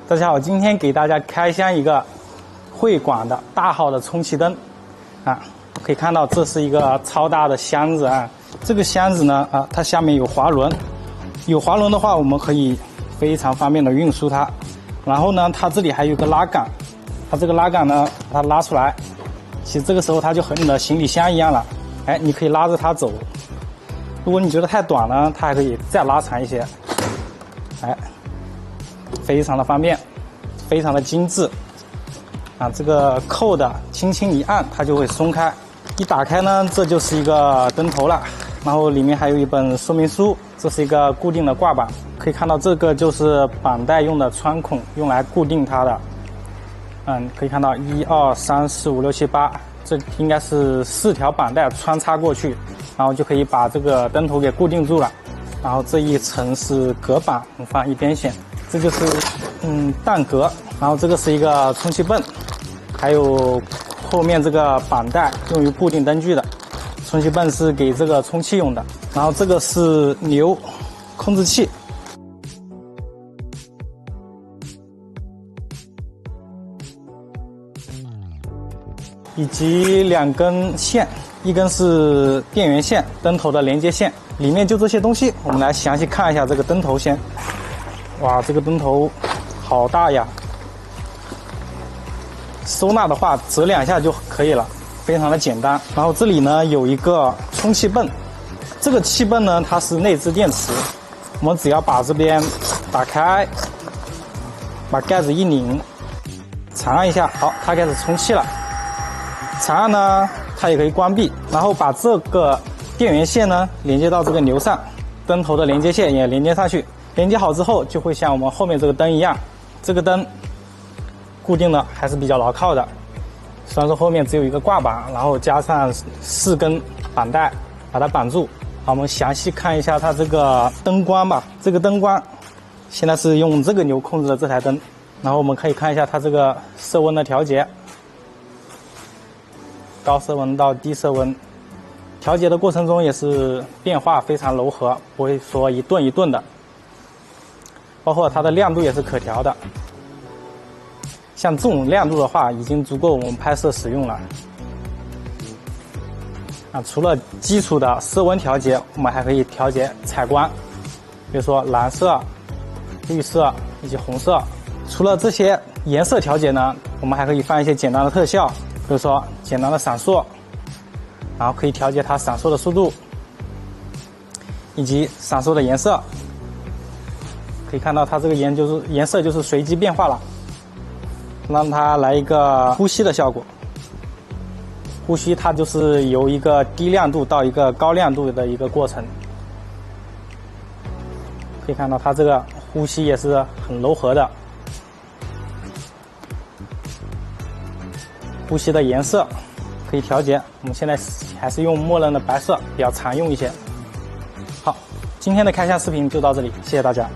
大家好，今天给大家开箱一个会馆的大号的充气灯啊，可以看到这是一个超大的箱子啊。这个箱子呢它下面有滑轮，有滑轮的话，我们可以非常方便的运输它。然后呢，它这里还有一个拉杆，它这个拉杆呢，把它拉出来，其实这个时候它就和你的行李箱一样了，哎，你可以拉着它走。如果你觉得太短了，它还可以再拉长一些，哎，非常的方便，非常的精致啊！这个扣的轻轻一按，它就会松开。一打开呢，这就是一个灯头了，然后里面还有一本说明书。这是一个固定的挂板，可以看到这个就是绑带用的穿孔，用来固定它的。可以看到1、2、3、4、5、6、7、8，这应该是4条绑带穿插过去，然后就可以把这个灯头给固定住了。然后这一层是隔板，我们放一边线。这就是弹格，然后这个是一个充气泵，还有后面这个绑带用于固定灯具的。充气泵是给这个充气用的，然后这个是牛控制器，以及2根线，一根是电源线，灯头的连接线。里面就这些东西，我们来详细看一下这个灯头先。哇，这个灯头好大呀！收纳的话，折2下就可以了，非常的简单。然后这里呢有一个充气泵，这个气泵呢它是内置电池，我们只要把这边打开，把盖子一拧，长按一下，好，它开始充气了。长按呢，它也可以关闭，然后把这个电源线呢连接到这个牛上，灯头的连接线也连接上去。连接好之后，就会像我们后面这个灯一样，这个灯固定的还是比较牢靠的。虽然说后面只有一个挂板，然后加上4根绑带把它绑住。好，我们详细看一下它这个灯光吧。这个灯光现在是用这个牛控制的这台灯，然后我们可以看一下它这个色温的调节，高色温到低色温。调节的过程中也是变化非常柔和，不会说一顿一顿的。包括它的亮度也是可调的，像这种亮度的话，已经足够我们拍摄使用了。除了基础的色温调节，我们还可以调节采光，比如说蓝色、绿色以及红色。除了这些颜色调节呢，我们还可以放一些简单的特效，比如说简单的闪烁，然后可以调节它闪烁的速度，以及闪烁的颜色。可以看到它这个颜色就是随机变化了，让它来一个呼吸的效果。呼吸它就是由一个低亮度到一个高亮度的一个过程。可以看到它这个呼吸也是很柔和的。呼吸的颜色可以调节，我们现在还是用默认的白色比较常用一些。好，今天的开箱视频就到这里，谢谢大家。